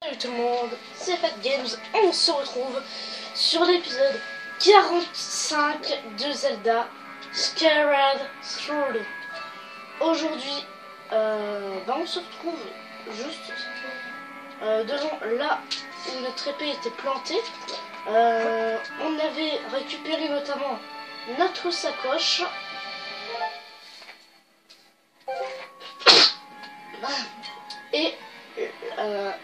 Salut tout le monde, c'est Fat Games, on se retrouve sur l'épisode 45 de Zelda Skyward Sword. Aujourd'hui, on se retrouve juste devant là où notre épée était plantée. On avait récupéré notamment notre sacoche. Et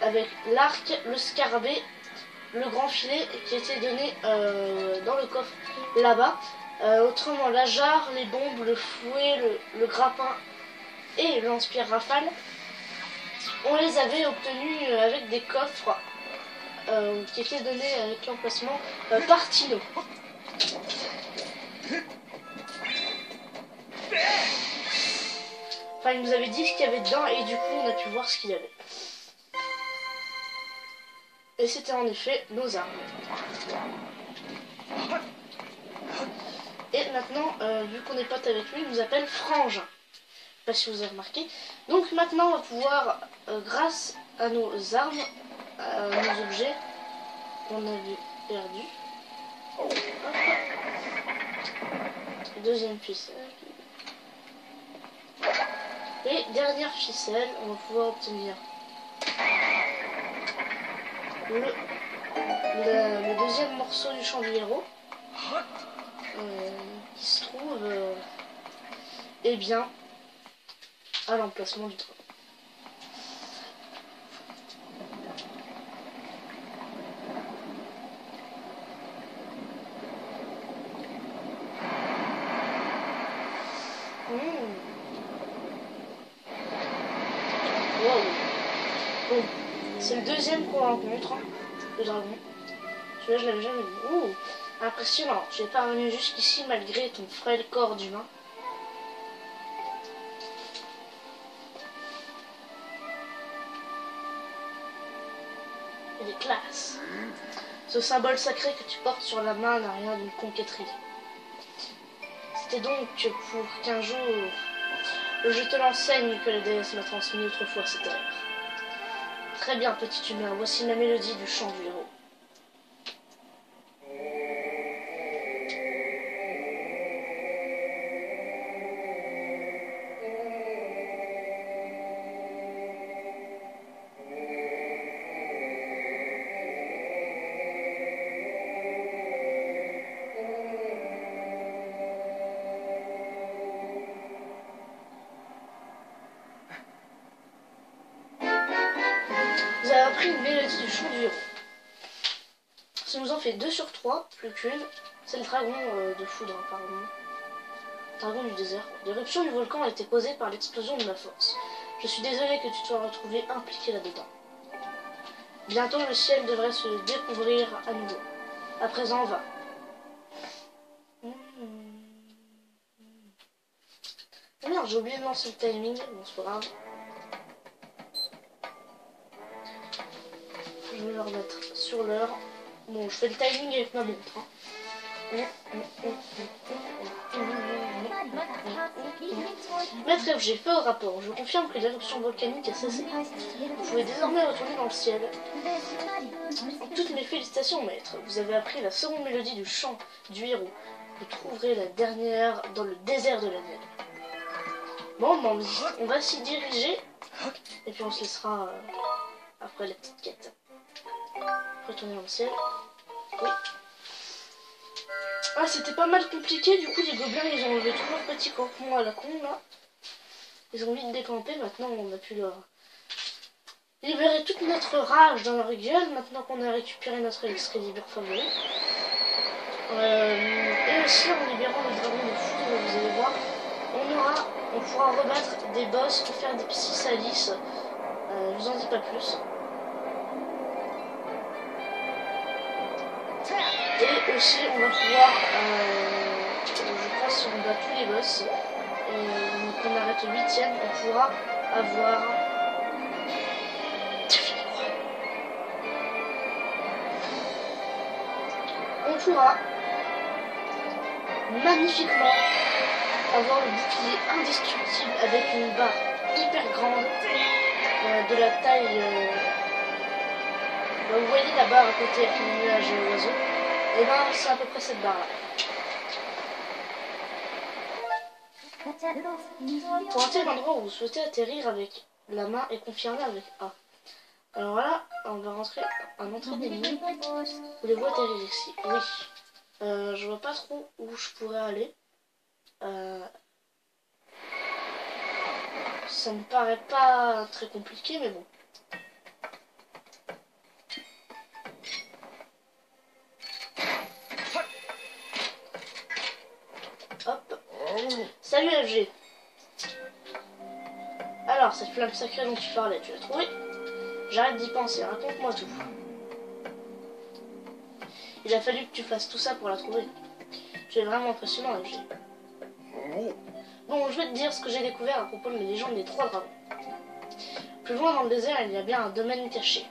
avec l'arc, le scarabée, le grand filet qui était donné dans le coffre là-bas. Autrement, la jarre, les bombes, le fouet, le grappin et le lance-pierre rafale, on les avait obtenus avec des coffres qui étaient donnés avec l'emplacement par Tino. Enfin, il nous avait dit ce qu'il y avait dedans et du coup on a pu voir ce qu'il y avait. Et c'était en effet nos armes. Et maintenant, vu qu'on est pote avec lui, il nous appelle Frangin. Je sais pas si vous avez remarqué. Donc maintenant, on va pouvoir, grâce à nos armes, à nos objets qu'on avait perdus. Hop. Deuxième ficelle. Et dernière ficelle, on va pouvoir obtenir le deuxième morceau du chant du héros qui se trouve eh bien à l'emplacement du dragon. Wow. Bon, c'est le deuxième qu'on rencontre, le dragon. Celui-là, je l'avais jamais vu. Ouh, impressionnant. J'ai parvenu jusqu'ici malgré ton frêle corps d'humain. Il est classe. Ce symbole sacré que tu portes sur la main n'a rien d'une conquêterie. C'était donc pour qu'un jour, je te l'enseigne que la déesse m'a transmis autrefois cette terre. Très bien, petit humain, voici la mélodie du chant du héros. Vous avez appris une mélodie du chant du héros. Ça nous en fait 2 sur 3, plus qu'une. C'est le dragon de foudre, apparemment. Dragon du désert. L'éruption du volcan a été causée par l'explosion de ma force. Je suis désolé que tu te sois retrouvé impliqué là-dedans. Bientôt le ciel devrait se découvrir à nouveau. À présent, va. Oh merde, j'ai oublié de lancer le timing. Bon, c'est pas grave. Je vais le remettre sur l'heure. Bon, je fais le timing avec ma montre. Maître F, j'ai fait au rapport. Je confirme que l'éruption volcanique a cessé. Vous pouvez désormais retourner dans le ciel. Toutes mes félicitations, maître. Vous avez appris la seconde mélodie du chant du héros. Vous trouverez la dernière dans le désert de la neige. Bon, on va s'y diriger. Et puis on se laissera après la petite quête. Retourner dans le ciel. Oui. Ah, c'était pas mal compliqué. Du coup, les gobelins, ils ont enlevé tout leur petit campement à la con, là. Ils ont vite décampé. Maintenant, on a pu leur libérer toute notre rage dans leur gueule. Maintenant qu'on a récupéré notre Excalibur favori. Et aussi, en libérant le dragon de foudre, vous allez voir, on pourra rebattre des boss pour faire des petits salices. Je vous en dis pas plus. Et aussi, on va pouvoir, je pense, si on bat tous les boss, et qu'on arrête le 8ème, on pourra avoir... On pourra magnifiquement avoir le bouclier indestructible avec une barre hyper grande, de la taille Bah, vous voyez la barre à côté avec le nuage oiseau. Et ben c'est à peu près cette barre là. Pointez l'endroit où vous souhaitez atterrir avec la main et confirmer avec A. Alors là, on va rentrer en entrée des lignes. Voulez-vous atterrir ici? Oui. Je vois pas trop où je pourrais aller. Ça me paraît pas très compliqué, mais bon. Hop. Salut FG. Alors, cette flamme sacrée dont tu parlais, tu l'as trouvée? J'arrête d'y penser, raconte-moi tout. Il a fallu que tu fasses tout ça pour la trouver. Tu es vraiment impressionnant, FG. Bon, je vais te dire ce que j'ai découvert à propos de mes légendes des 3 dragons. Plus loin dans le désert, il y a bien un domaine caché.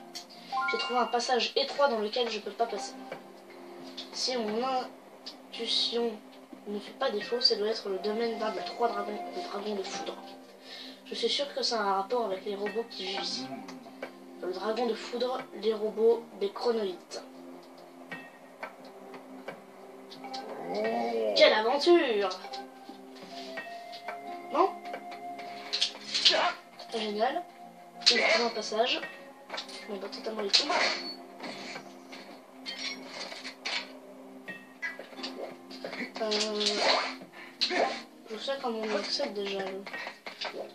J'ai trouvé un passage étroit dans lequel je ne peux pas passer. Si mon intuition ne fait pas défaut, ça doit être le domaine d'un des 3 dragons, le dragon de foudre. Je suis sûr que ça a un rapport avec les robots qui vivent ici. Le dragon de foudre, les robots, des chronoïdes. Quelle aventure! Non? Génial. Il trouve un passage. On va totalement les coups. Je sais comment on accède déjà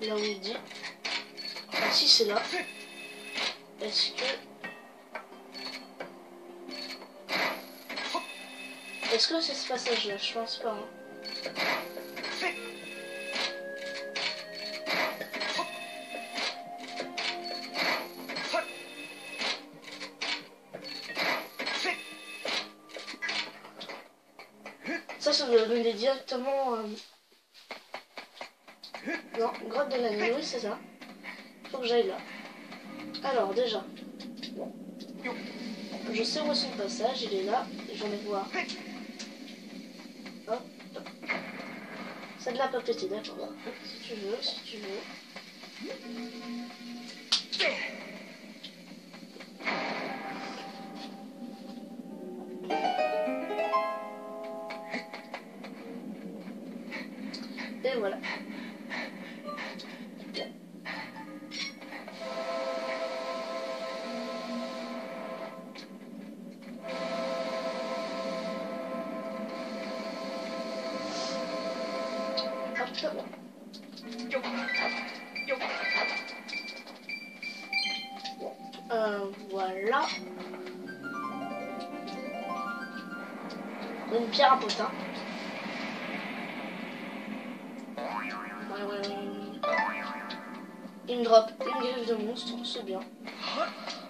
là où il dit. Ah, si c'est là. Est-ce que c'est ce passage là? Je pense pas. Hein. Ça doit donner directement... Non, grotte de la nuit, oui c'est ça. Faut que j'aille là. Alors déjà, je sais où est son passage, il est là, et j'en ai voir. Hop. Ça de la papeter, d'accord. Si tu veux, si tu veux. Et voilà. Voilà. Une pierre à potin. Il me drop une griffe de monstre, c'est bien.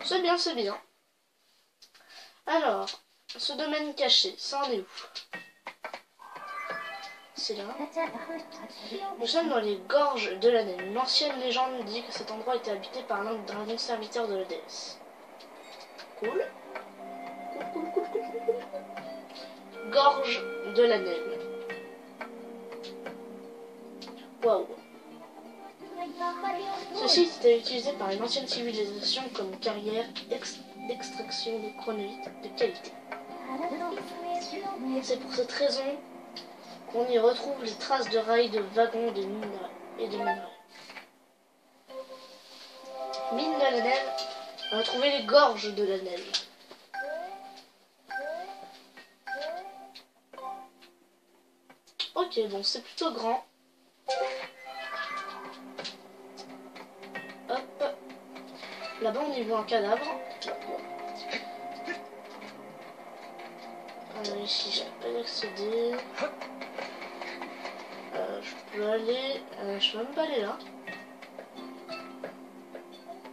C'est bien, c'est bien. Alors, ce domaine caché, ça en est où? C'est là. Nous sommes dans les gorges de la Naine. Une ancienne légende dit que cet endroit était habité par l'un des dragons serviteurs de la déesse. Cool. Cool. Gorge de la Naine. Waouh. Ce site était utilisé par une ancienne civilisation comme carrière d'extraction de chronoïdes de qualité. C'est pour cette raison qu'on y retrouve les traces de rails, de wagons, de minerais et de minerais. Mine de la Naine, on va trouver les gorges de la Naine. Ok, bon, c'est plutôt grand. Hop. Là-bas, on y voit un cadavre. Ici, je peux pas y accéder. Je peux aller... je peux même pas aller là.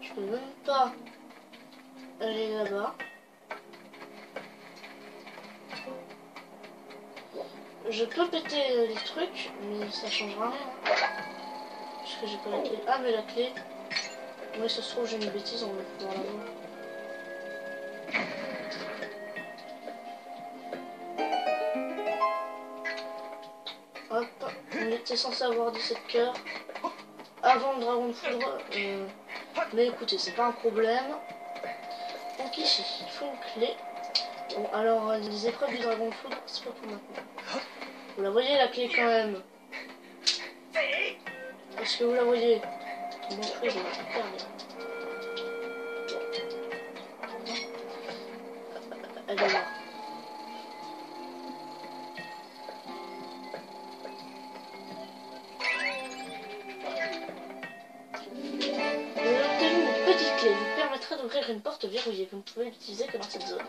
Je peux même pas aller là-bas. Je peux péter les trucs, mais ça changera rien. Parce que j'ai pas la clé. Ah, mais la clé... Oui, ça se trouve, j'ai une bêtise, on va pouvoir l'avoir. Hop, on était censé avoir 17 cœurs avant le dragon de foudre. Mais écoutez, c'est pas un problème. Donc ici. Il faut une clé. Bon, alors les épreuves du dragon de foudre, c'est pas pour maintenant. Vous la voyez la clé quand même? Est-ce que vous la voyez? Mon fruit, je vais super bien. Elle est là. Vous avez obtenu une petite clé. Vous permettra d'ouvrir une porte verrouillée. Vous ne pouvez l'utiliser que dans cette zone.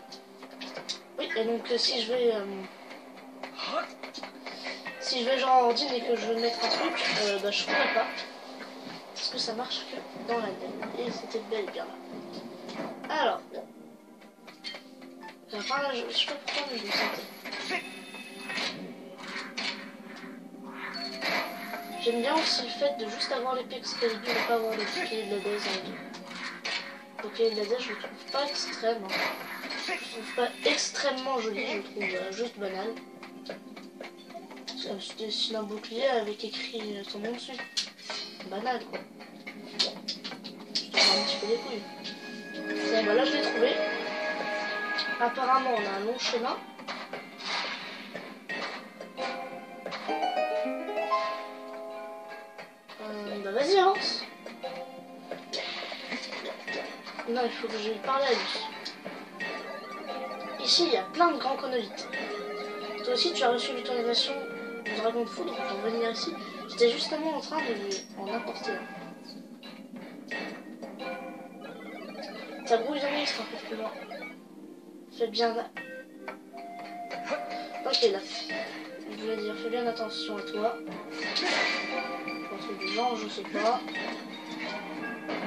Oui, et donc si je vais genre en dîner et que je veux mettre un truc, bah je pourrais pas. Parce que ça marche que dans la laine. Et c'était bel et bien là. Alors. Enfin là, je sais pas pourquoi mais je me sentais. J'aime bien aussi le fait de juste avoir l'épée Excalibur et pas avoir le bouclier de la Daze en deux. Le bouclier de la Daze, je le trouve pas extrême. Hein. Je le trouve pas extrêmement joli, je le trouve juste banal. C'est comme si tu dessines un bouclier avec écrit son nom dessus. Banal quoi. Je te rends un petit peu les couilles. Bon bah là je l'ai trouvé. Apparemment on a un long chemin. Bah vas-y avance. Non il faut que je lui parle à lui. Ici il y a plein de grands conolites. Toi aussi tu as reçu l'autorisation du dragon de foudre pour venir ici. J'étais justement en train de lui en apporter un. Ça brouille dans l'histoire un peu plus loin. Fais bien là. Ok là. Je voulais dire fais bien attention à toi. Contre du vent, je sais pas.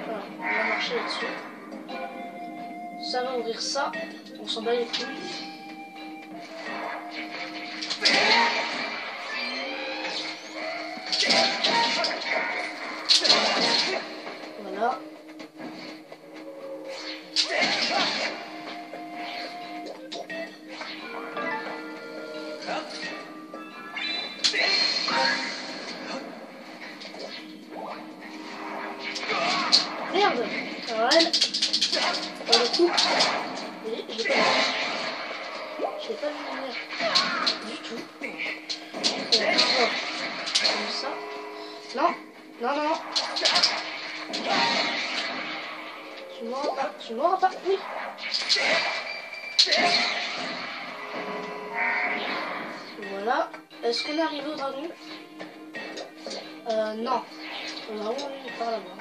Voilà, on va marcher là-dessus. Ça va ouvrir ça. On s'en bat les couilles. Voilà. Merde. Alors elle, pour le coup, je l'ai pas vu. Je l'ai pas vu venir du tout. Comme ça. Non, non, non. Tu m'auras pas, tu m'auras pas. Oui. Voilà. Est-ce qu'on est arrivé au dragon? Non. Le dragon, lui, il est par là-bas.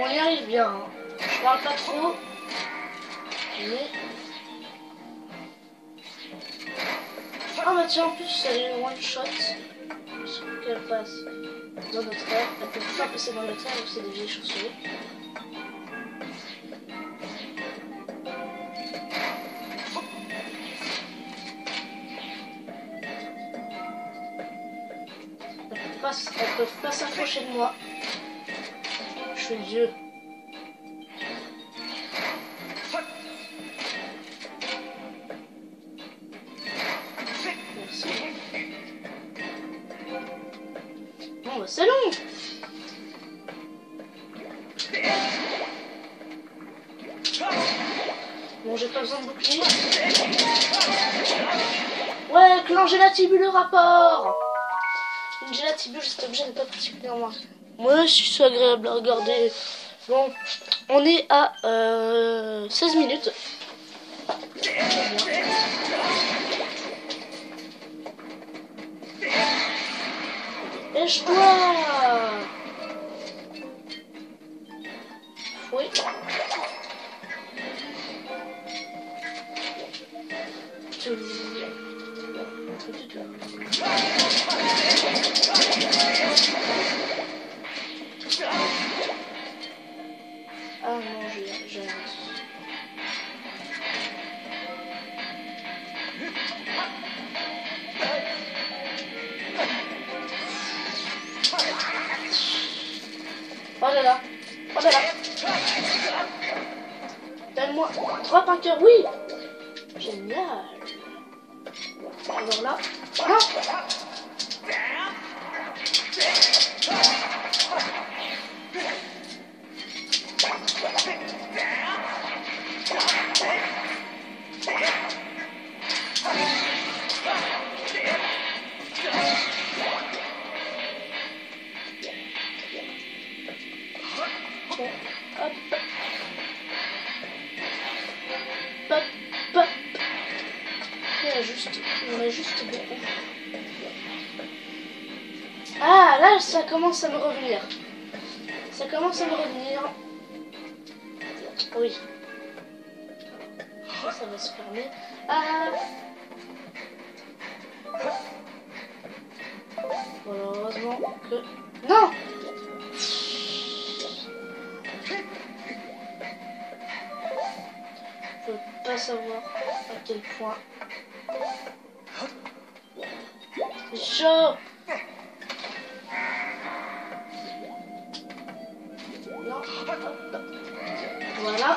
On y arrive bien. Hein. Je parle pas trop. Mais... Ah bah tiens, en plus, ça est one shot. Qu'elle passe dans notre air. Elle peut pas passer dans notre air, donc c'est des vieilles chauves-souris. Elles peuvent pas s'approcher de moi. Je suis Dieu. Merci. Bon bah c'est long. Bon, j'ai pas besoin de bouclier. Ouais, clan Gélatibule le rapport. Une Gélatibule, cet objet n'est pas particulièrement... Ouais, c'est agréable à regarder. Bon, on est à 16 minutes. Lèche-toi. Oui. Ah non, j'ai un... Oh là là. Oh là là. Donne-moi 3 vainqueurs, oui. Génial. Alors là. Non. Bon, hop. Pop, pop. Il y en a juste beaucoup. Ah, là, ça commence à me revenir. Ça commence à me revenir. Oui. Ça va se fermer. Ah. Voilà, heureusement que... Non. Je peux pas savoir à quel point. C'est chaud. Non. Voilà.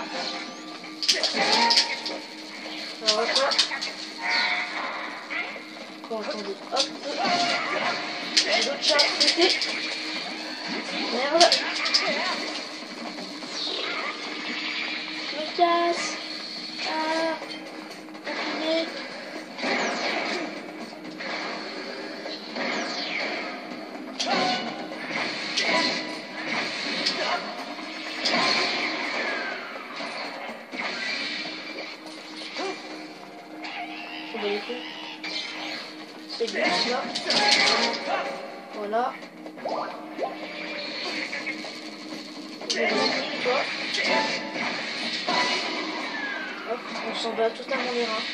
Alors quoi? Bon, attendez. Hop. J'ai d'autres chats à traiter. Merde. Je me casse. Ah. Continuez. C'est bien là. Voilà. Toi. Hop, on s'en bat totalement les reins.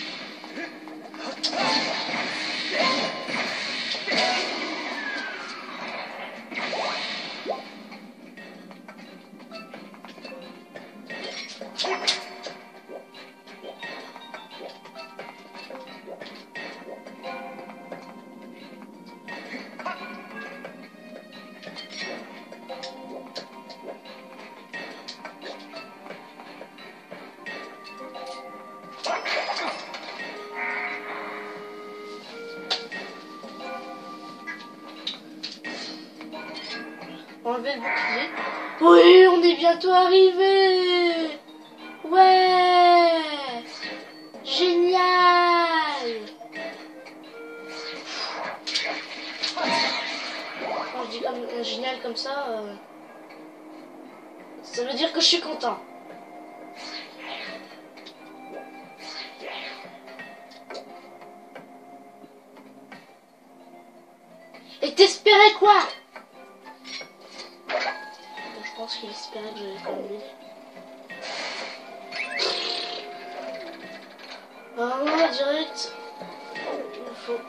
Enlever le bouclier. Oui, on est bientôt arrivé. Ouais. Génial. Quand je dis comme, génial comme ça veut dire que je suis content. Et t'espérais quoi? Je pense qu'il espérait que j'allais quand même l'aider. Moi, direct, il faut...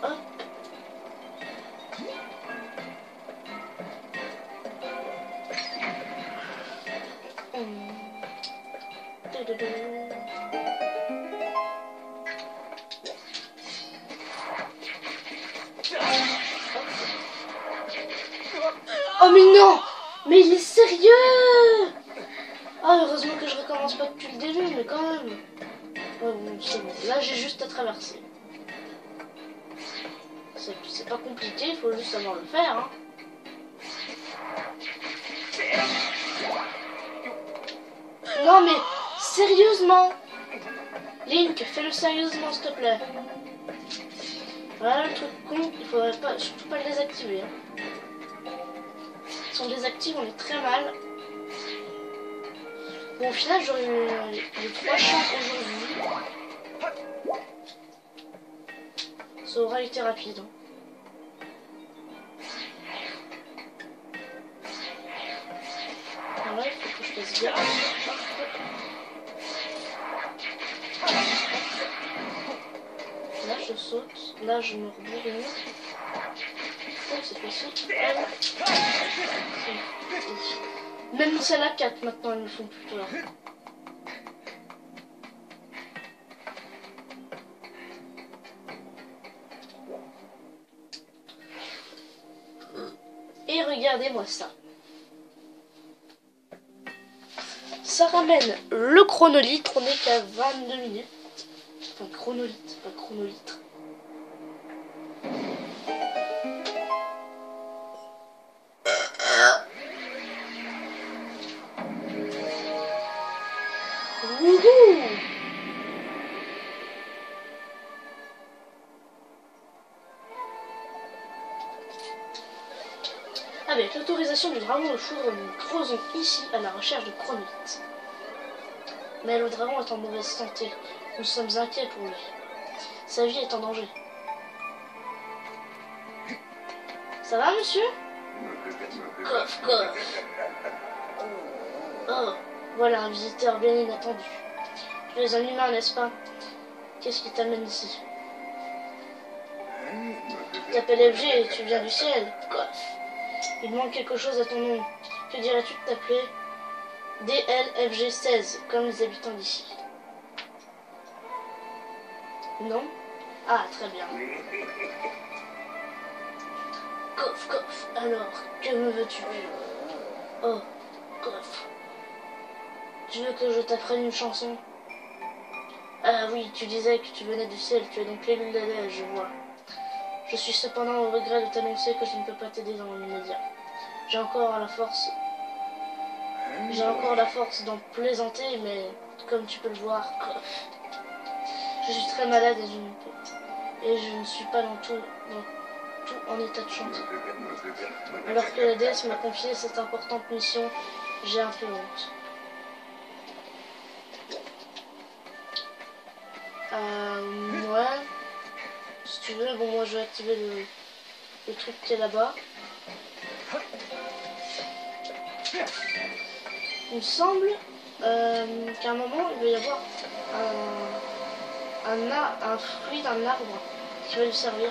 Hop. Oh mais non! Mais il est sérieux! Ah, heureusement que je recommence pas depuis le début, mais quand même. Oh, bon, c'est bon. Là, j'ai juste à traverser. C'est pas compliqué, il faut juste savoir le faire. Hein. Non mais, sérieusement! Link, fais-le sérieusement, s'il te plaît. Voilà le truc con, il faudrait pas, surtout pas le désactiver. Hein. Si on désactive, on est très mal. Bon, au final, j'aurais eu les 3 chances aujourd'hui. Ça aura été rapide. Hein. Voilà, il faut que je fasse bien. Là, je saute. Là, je me rebourre. Oh, c'est facile. Même celle à 4 maintenant, elles me font plus peur. Et regardez-moi ça. Ça ramène le chronolitre, on est qu'à 22 minutes. Enfin, chronolitre, pas chronolitre. Wouhou! Avec l'autorisation du dragon de foudre, nous creusons ici à la recherche de chronolites. Mais le dragon est en mauvaise santé. Nous sommes inquiets pour lui. Sa vie est en danger. Ça va, monsieur? Coff, coff. Oh, voilà un visiteur bien inattendu. Tu es un humain, n'est-ce pas? Qu'est-ce qui t'amène ici? Tu t'appelles FG et tu viens du ciel. Coff. Il manque quelque chose à ton nom. Que dirais-tu de t'appeler DLFG16, comme les habitants d'ici? Non? Ah, très bien. Coff, coff. Alors, que me veux-tu? Oh, coff. Tu veux que je t'apprenne une chanson? Ah oui, tu disais que tu venais du ciel, tu es donc l'élu d'Adèle, je vois. Je suis cependant au regret de t'annoncer que je ne peux pas t'aider dans l'immédiat. J'ai encore la force d'en plaisanter, mais comme tu peux le voir, coff. Je suis très malade et je ne suis pas dans tout en état de chanter. Alors que la déesse m'a confié cette importante mission, j'ai un peu honte. Ouais. Si tu veux, bon, moi je vais activer le truc qui est là-bas. Il me semble qu'à un moment il va y avoir un fruit d'un arbre qui va lui servir.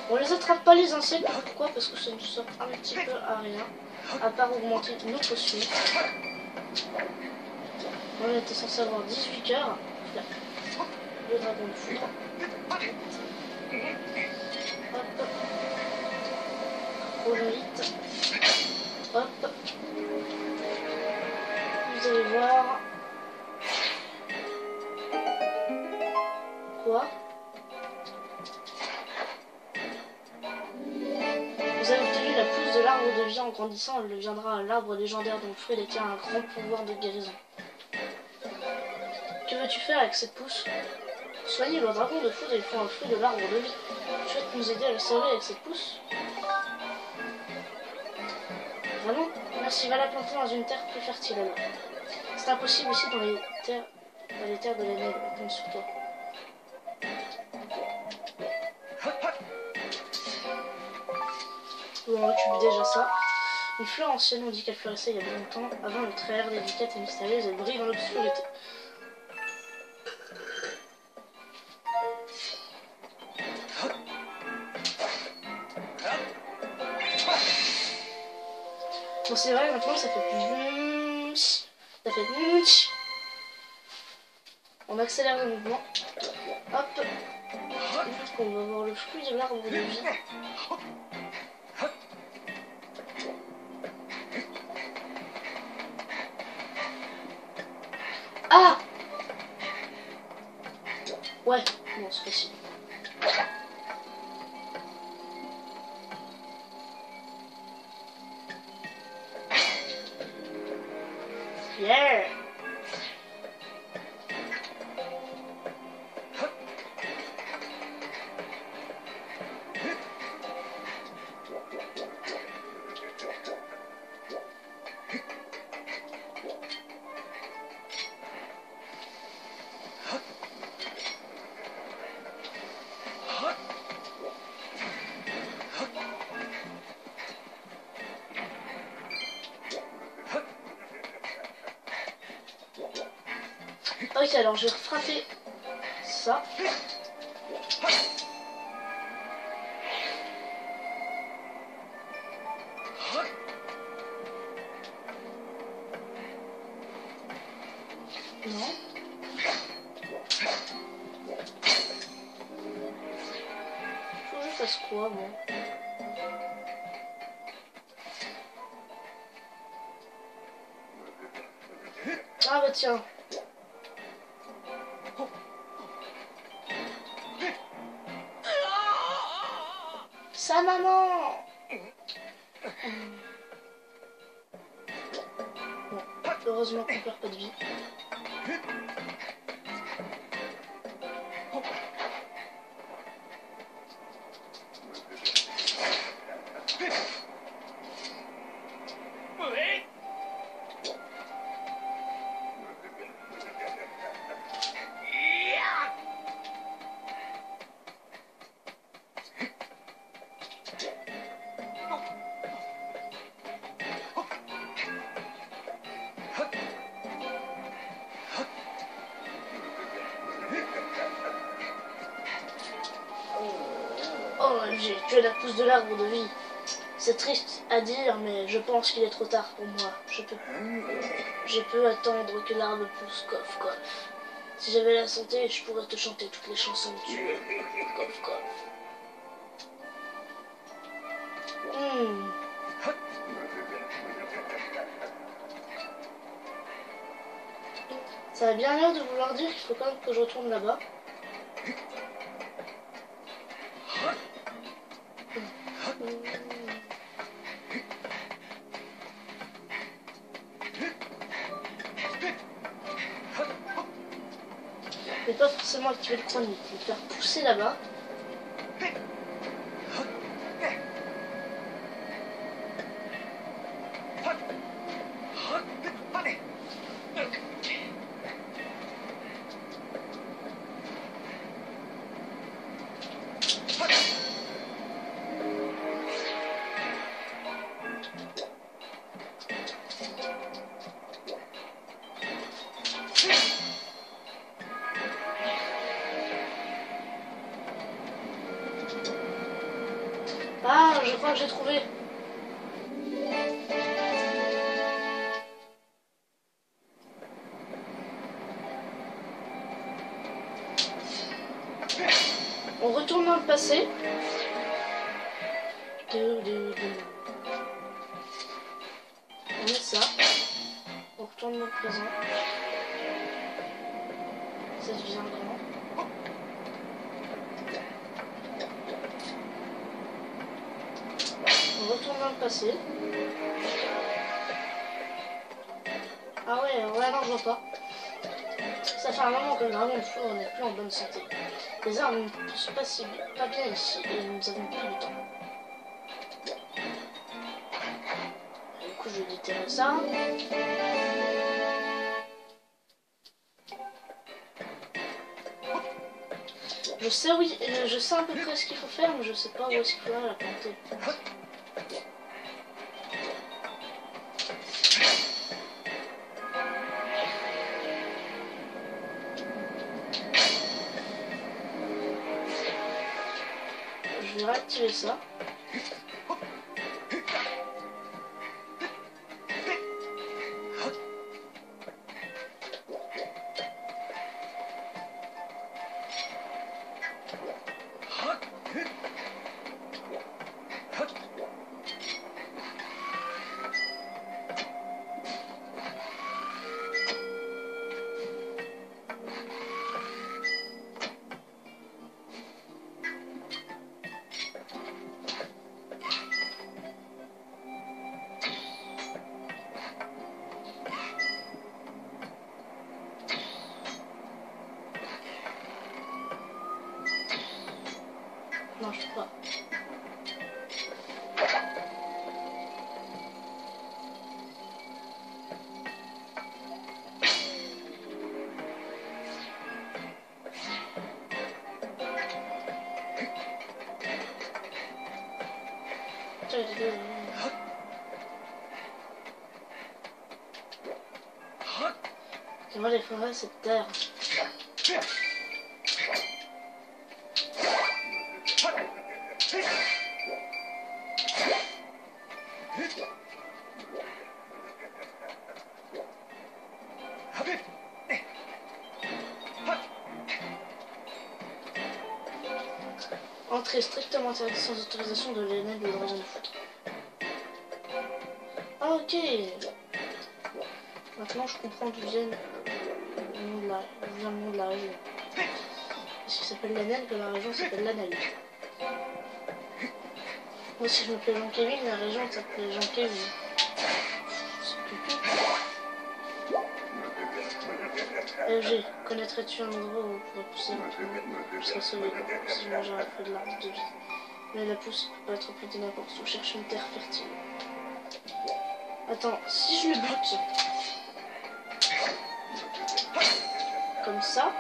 On les attrape pas les insectes, pourquoi? Parce que ça nous sert un petit peu à rien, à part augmenter nos potions. On était censé avoir 18 cœurs. Le dragon de foudre. Hop. Chronolite. Hop. Vous allez voir. Quoi? Vous avez obtenu la pousse de l'arbre de vie. En grandissant, elle deviendra l'arbre légendaire dont le fruit détient un grand pouvoir de guérison. Que veux-tu faire avec cette pousse? Soigner le dragon de foudre et il faut un fruit de l'arbre de vie. Tu souhaites nous aider à le sauver avec cette pousse? Vraiment? Merci, va la planter dans une terre plus fertile alors. C'est impossible ici dans les terres Pas les terres de la neige, on compte sur toi. Bon, on récupère déjà ça. Une fleur ancienne, on dit qu'elle fleurissait il y a longtemps, avant le air délicate et mystérieuse, elle brille dans l'obscurité. Bon, c'est vrai, maintenant ça fait plus... Ça fait... On accélère le mouvement. Hop. On va voir le fruit de l'arbre de vie. Ah! Ouais, bon, c'est facile. Yeah! Ok, alors je vais frapper ça. Non. Faut que je fasse quoi, moi? Ah bah tiens. Sa maman. Bon, heureusement qu'on perd pas de vie. Oh, j'ai tué la pousse de l'arbre de vie. C'est triste à dire, mais je pense qu'il est trop tard pour moi. Je peux attendre que l'arbre pousse, coff, coff. Si j'avais la santé, je pourrais te chanter toutes les chansons que tu veux. Coff, coff. Ça a bien l'air de vouloir dire qu'il faut quand même que je retourne là-bas. Mais pas forcément activer le chronique, le faire pousser là-bas. Ah, je crois que j'ai trouvé. On retourne dans le passé. On met ça. On retourne dans le présent. Ça devient grand. On retourne dans le passé. Ah ouais, non, je vois pas. Ça fait un moment que le dragon de feu n'est plus en bonne santé. Les arbres ne poussent pas bien ici et nous avons plus de temps. Du coup, je vais déterrer ça. Je sais, oui, je sais à peu près ce qu'il faut faire, mais je sais pas où est-ce qu'il faut la planter. Je vais réactiver ça. Non, je peux pas. Et moi, les forêts, c'est terre. Entrée strictement interdite sans autorisation de l'aîné de l'origine de foot. Ah, ok. Maintenant, je comprends d'où vient le nom de la région. Parce qu'il s'appelle l'Anel, que la région s'appelle l'Anel. Moi, si je m'appelle Jean-Kevin, la région s'appelle Jean-Kevin. C'est plus tout. LG, connaîtrais-tu un endroit où on pourrait pousser lentement? Je serais sauvé si je mangeais un peu de l'arbre de vie. Mais la pousse peut pas être plantée n'importe où. Cherche une terre fertile. Attends, si je le bute comme ça,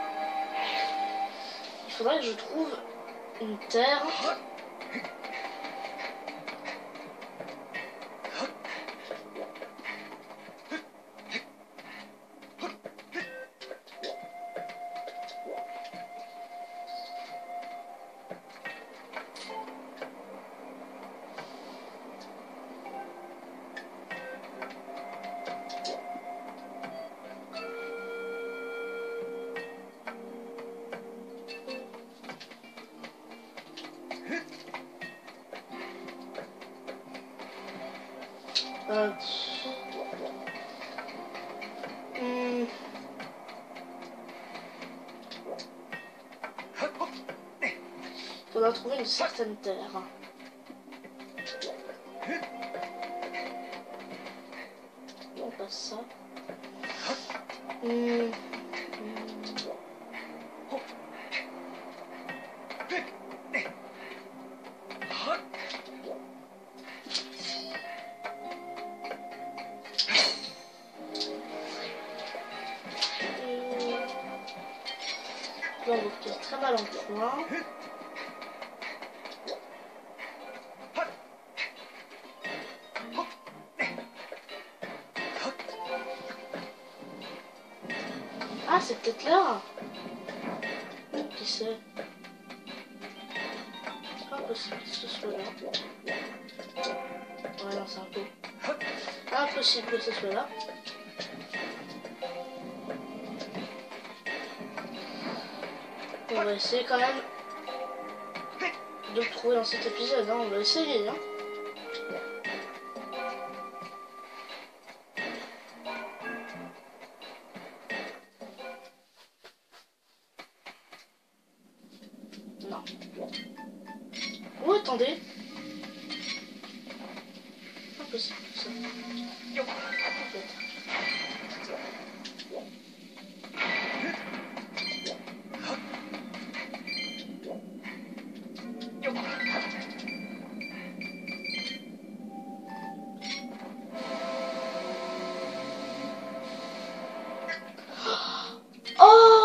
il faudrait que je trouve une terre. Faudra trouver une certaine terre. On passe ça. Là, on va très mal en point. Ah, c'est peut-être là. Qui sait? C'est pas possible que ce soit là. Ouais, non, c'est un peu impossible que ce soit là. On va essayer quand même de le trouver dans cet épisode, hein. On va essayer, hein. Non. Oh, attendez. Impossible tout ça. Peut-être. Oh!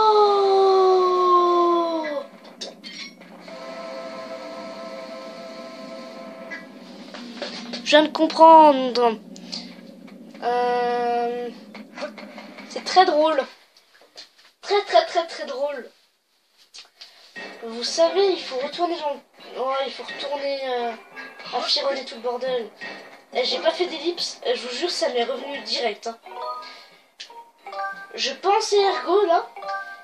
Je viens de comprendre. C'est très drôle. Très drôle. Vous savez, il faut retourner dans... Ouais, il faut retourner afironner tout le bordel. J'ai pas fait d'ellipse, je vous jure, ça m'est revenu direct. Hein. Je pensais ergo, là.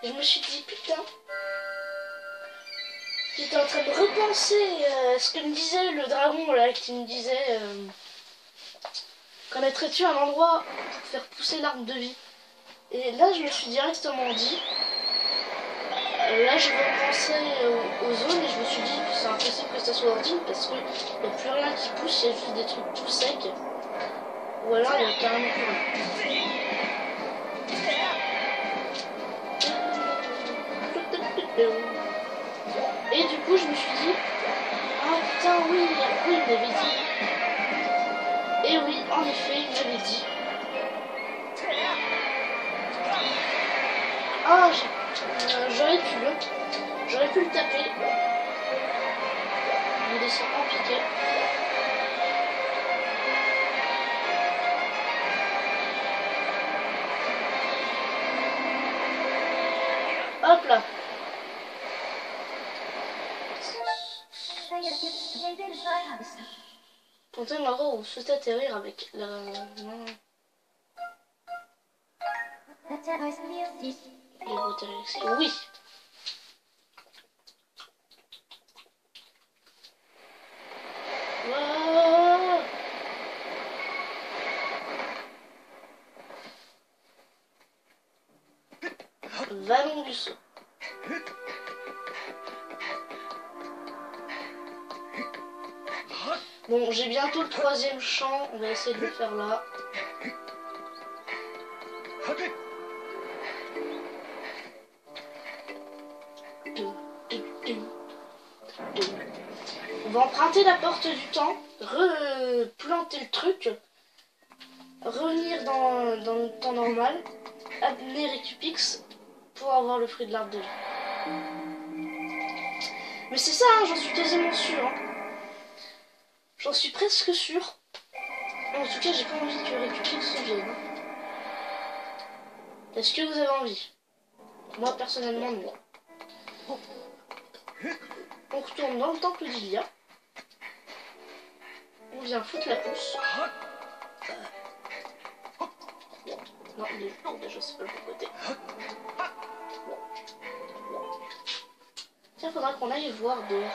Je me suis dit, putain. J'étais en train de repenser ce que me disait le dragon, là, qui me disait... connaîtrais-tu un endroit pour faire pousser l'arbre de vie? Et là, je me suis directement dit... là, je repensais aux zones et je me suis dit que c'est impossible que ça soit ordine parce qu'il n'y a plus rien qui pousse, il y a juste des trucs tout secs. Ou alors, il y a carrément plus rien. Et du coup, je me suis dit... ah putain, oui, il m'avait dit... et oui, en effet, il m'avait dit... ah, j'aurais pu le taper. Il descend en piqué. Hop là. Tentez un endroit où vous souhaitez atterrir avec la main. Les beautés relaxées. Oui. Wow. Vallon du saut. Bon, j'ai bientôt le 3e champ. On va essayer de le faire là. On va emprunter la porte du temps, replanter le truc, revenir dans le temps normal, amener Récupix pour avoir le fruit de l'arbre de vie. Mais c'est ça, hein, j'en suis quasiment sûr. Hein. J'en suis presque sûr. En tout cas, j'ai pas envie que Récupix vienne. Est-ce que vous avez envie? Moi, personnellement, non. On retourne dans le temple d'Ilia. On vient foutre la pousse. Non, il est lourd déjà, c'est pas le bon côté. Tiens, faudra qu'on aille voir dehors.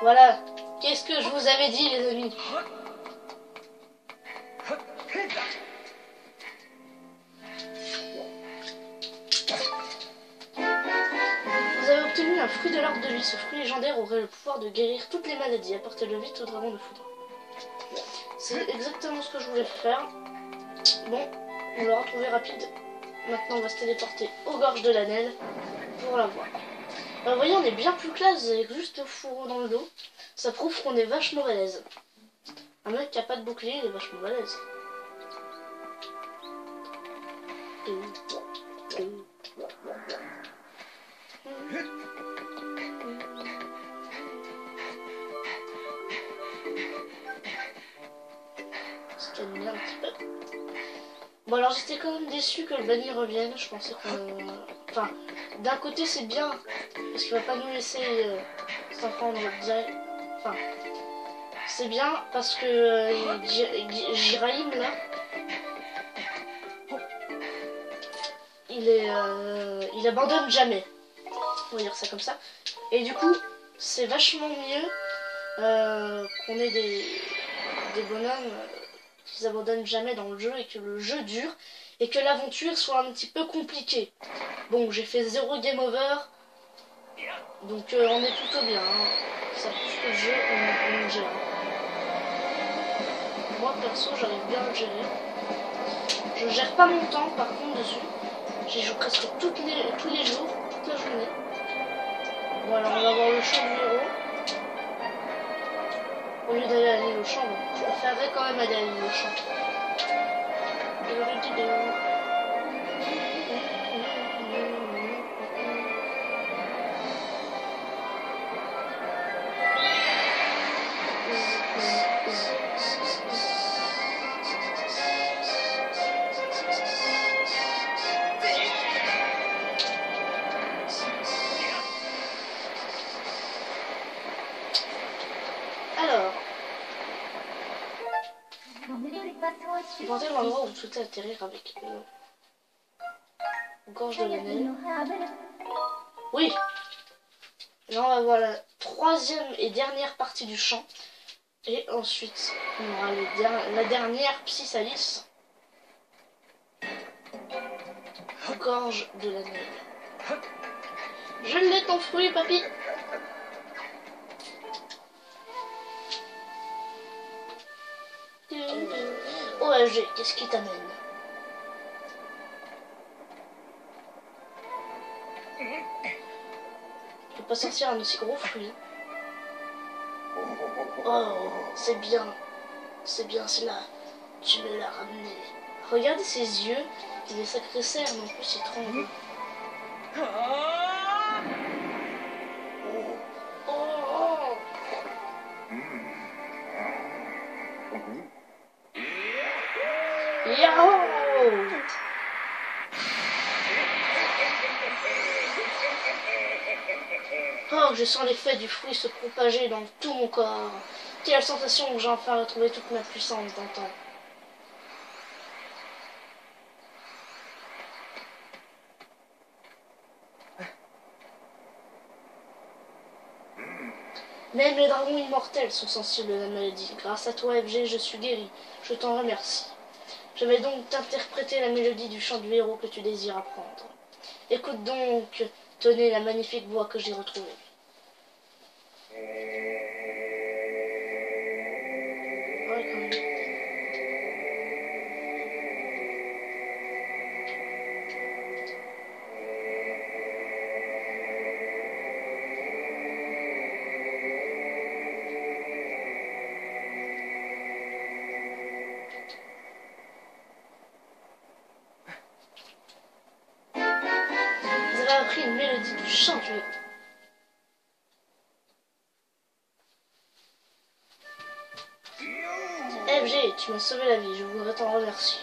Voilà, qu'est-ce que je vous avais dit les amis? Vous avez obtenu un fruit de l'arbre de vie. Ce fruit légendaire aurait le pouvoir de guérir toutes les maladies. Apportez-le vite au dragon de foudre. C'est exactement ce que je voulais faire. Bon, on l'a retrouvé rapide. Maintenant on va se téléporter aux gorges de l'Anel pour la voir. Vous voyez, on est bien plus classe avec juste le fourreau dans le dos. Ça prouve qu'on est vachement balèze. Un mec qui a pas de bouclier, il est vachement balèze. Se calmer un petit peu. Bon alors j'étais quand même déçu que le banni revienne. Je pensais qu'on... enfin, d'un côté c'est bien, parce qu'il va pas nous laisser s'enfendre direct. Enfin, c'est bien parce que Jiraim là, il abandonne jamais. On va dire ça comme ça. Et du coup, c'est vachement mieux qu'on ait des bonhommes qui abandonnent jamais dans le jeu et que le jeu dure et que l'aventure soit un petit peu compliquée. Bon, j'ai fait 0 game over, donc on est plutôt bien. Hein. Ça pousse le jeu, on le gère. Moi perso, j'arrive bien à le gérer. Je gère pas mon temps par contre dessus. J'y joue presque tous les jours, toute la journée. Bon alors on va voir le champ du héros. Au lieu d'aller à l'île aux champs, bon, je préférerais quand même aller à l'île aux champs. Alors, pensez à l'endroit où vous souhaitez atterrir avec gorge de l'année. Oui. Là, on va voir la troisième et dernière partie du champ. Et ensuite, on aura la dernière Psysalis. Gorge de l'année. Je l'ai ton fruit, papy. OMG, qu'est-ce qui t'amène? Je peux pas sortir un aussi gros fruit. Oh, c'est bien, c'est là. Tu me l'as ramené. Regardez ses yeux, il est sacré cernes, en plus il tremble. Oh. Yahoo! Oh, je sens l'effet du fruit se propager dans tout mon corps. Quelle sensation que j'ai enfin retrouvé toute ma puissance d'antan. Même les dragons immortels sont sensibles à la maladie. Grâce à toi, FG, je suis guéri. Je t'en remercie. Je vais donc t'interpréter la mélodie du chant du héros que tu désires apprendre. Écoute donc, tenez la magnifique voix que j'ai retrouvée. Ouais, quand même. Vous avez appris une mélodie du chant du héros. FG, tu m'as sauvé la vie, je voudrais t'en remercier.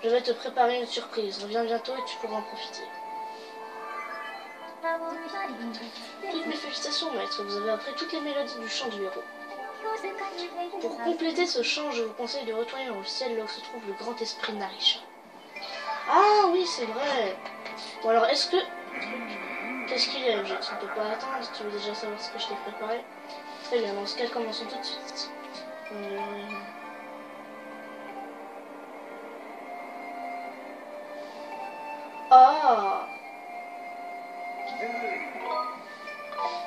Je vais te préparer une surprise, reviens bientôt et tu pourras en profiter. Toutes mes félicitations, maître, vous avez appris toutes les mélodies du chant du héros. Pour compléter ce chant, je vous conseille de retourner dans le ciel là où se trouve le grand esprit Narisha. Ah oui, c'est vrai. Bon alors, est-ce que... Qu'est-ce qu'il y a, FG? Tu ne peux pas attendre, tu veux déjà savoir ce que je t'ai préparé. Très bien, dans ce cas, commençons tout de suite. Ah.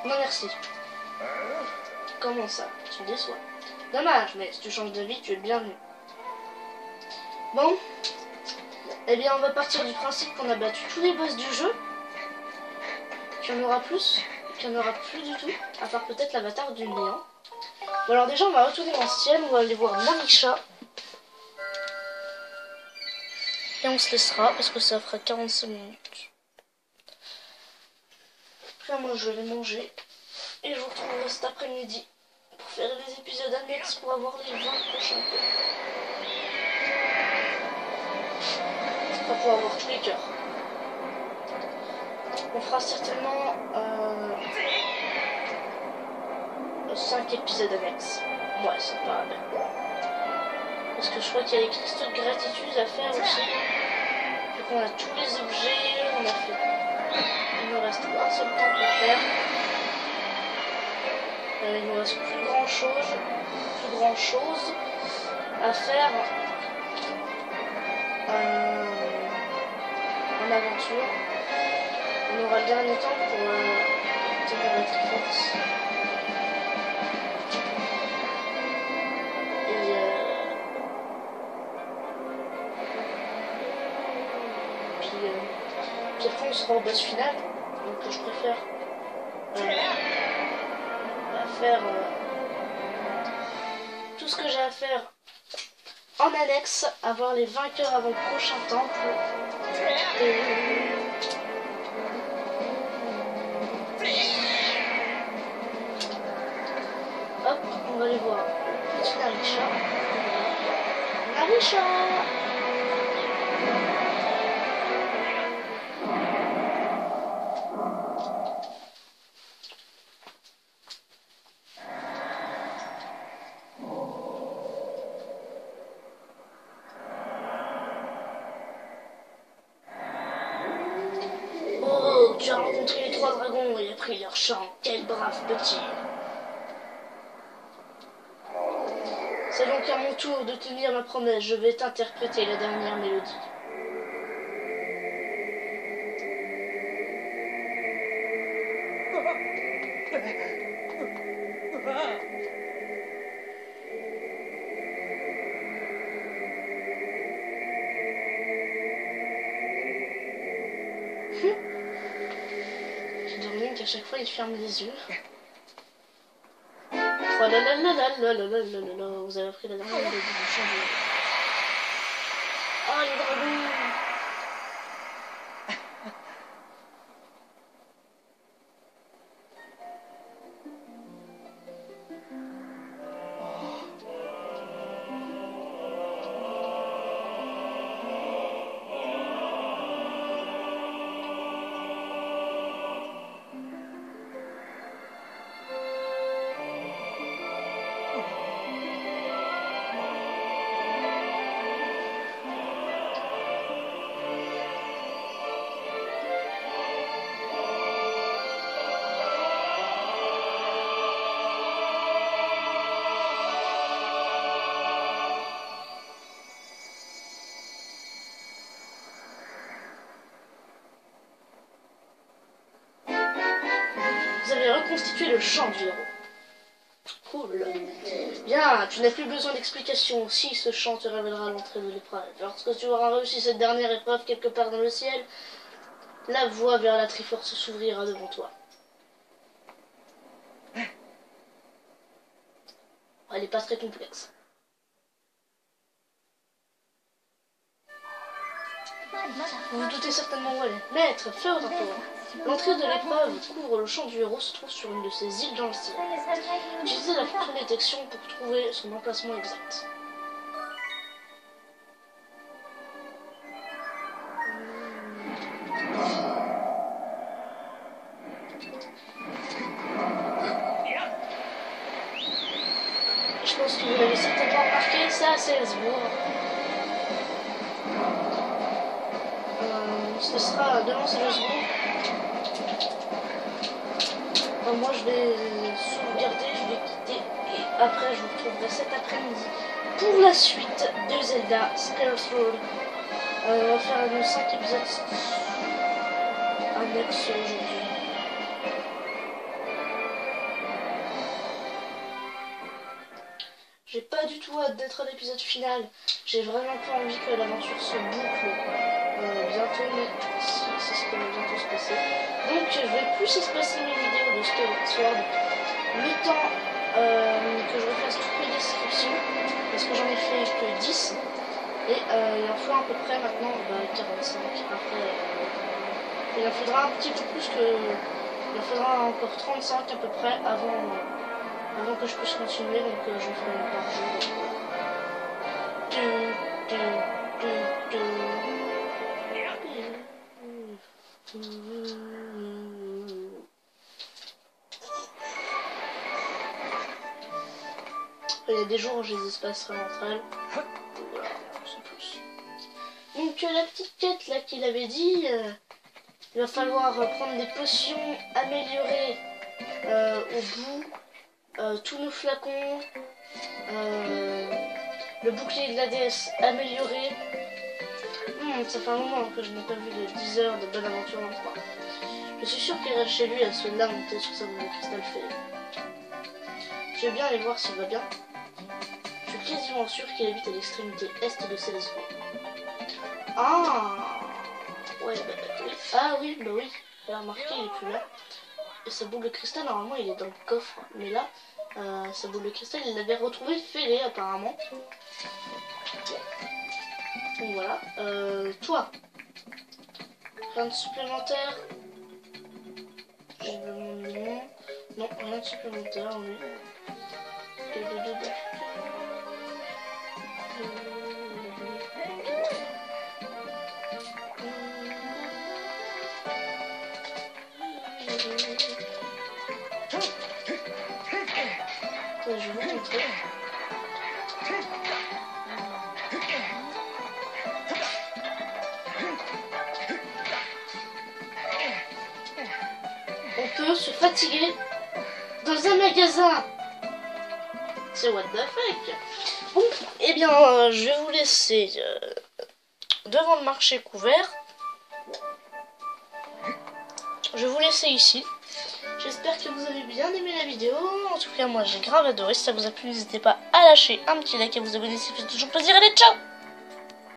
Non merci. Comment ça? Tu me déçois. Dommage, mais si tu changes d'avis, tu es le bienvenu. Bon. Eh bien, on va partir du principe qu'on a battu tous les boss du jeu. Qu'il y en aura plus. Qu'il n'y en aura plus du tout. À part peut-être l'avatar du néant. Bon alors déjà, on va retourner dans le ciel. On va aller voir Narisha. Et on se laissera parce que ça fera 45 minutes. Après moi je vais manger. Et je vous retrouverai cet après-midi pour faire des épisodes annexes pour avoir les 20 prochains. Enfin pour avoir tous les cœurs. On fera certainement 5 épisodes annexes. Ouais, c'est pas bien. Parce que je crois qu'il y a les cristaux de gratitude à faire aussi. Donc on a tous les objets, on a fait. Il nous reste un seul temps pour faire. Il nous reste plus grand chose à faire en aventure. On aura le dernier temps pour obtenir la Triforce. Puis après on sera au boss final, donc je préfère faire tout ce que j'ai à faire en annexe, avoir les vainqueurs avant le prochain temple. Hop, on va aller voir le petit Narisha. Narisha! Oh, tu as rencontré les 3 dragons et appris leur chant. Quel brave petit! C'est donc à mon tour de tenir ma promesse. Je vais t'interpréter la dernière mélodie. J'ai dormi qu'à chaque fois il ferme les yeux. Oh là là là là là là là là là, vous avez appris la dernière mélodie du chant de... Oh les dragons! Vous avez reconstitué le chant du héros. Cool. Bien, tu n'as plus besoin d'explication. Si ce chant te révélera l'entrée de l'épreuve. Lorsque tu auras réussi cette dernière épreuve quelque part dans le ciel, la voie vers la Triforce s'ouvrira devant toi. Elle n'est pas très complexe. Vous vous doutez certainement où elle est. Maître, fais autant pour moi. L'entrée de l'épreuve couvre le champ du héros se trouve sur une de ces îles dans le ciel. Utilisez la fonction détection pour trouver son emplacement exact. Je pense que vous l'avez certainement remarqué, ça c'est Hesbourg. Ce sera demain c'est Hesbourg. Moi je vais sauvegarder, je vais quitter et après je vous retrouverai cet après-midi pour la suite de Zelda Skyward Sword. On va faire nos 5 épisodes annexes aujourd'hui. J'ai pas du tout hâte d'être à l'épisode final. J'ai vraiment pas envie que l'aventure se boucle bientôt, mais si c'est ce qui va bientôt se passer. Donc je vais plus espacer mes vidéos de Skyward Sword le temps que je refasse toutes mes descriptions, parce que j'en ai fait que 10 et il en faut à peu près maintenant 45. Après il en faudra un petit peu plus que... Il en faudra encore 35 à peu près avant que je puisse continuer, donc je ferai une par jour. Il y a des jours où je les espacerai entre elles. Voilà, sans plus. Donc la petite quête là qu'il avait dit, il va falloir prendre des potions améliorées au bout, tous nos flacons, le bouclier de la déesse amélioré. Ça fait un moment que je n'ai pas vu de 10 heures de bonne aventure en 3. Je suis sûr qu'il reste chez lui à se lamenter sur sa boule de cristal fait. Je vais bien aller voir s'il va bien. Je suis quasiment sûr qu'il habite à l'extrémité est de Célestin. Ah ouais, oui. Ah oui, oui. J'ai remarqué, il est plus là. Et sa boule de cristal, normalement, il est dans le coffre. Mais là, sa boule de cristal, il l'avait retrouvée fêlée apparemment. Donc voilà. Toi, rien de supplémentaire. Je me demande non, rien de supplémentaire, oui. Je vais vous montrer. On peut se fatiguer dans un magasin. C'est what the fuck. Bon, eh bien, je vais vous laisser devant le marché couvert. Je vais vous laisser ici. J'espère que vous avez bien aimé la vidéo. En tout cas, moi j'ai grave adoré. Si ça vous a plu, n'hésitez pas à lâcher un petit like et à vous abonner, ça fait toujours plaisir. Allez, ciao!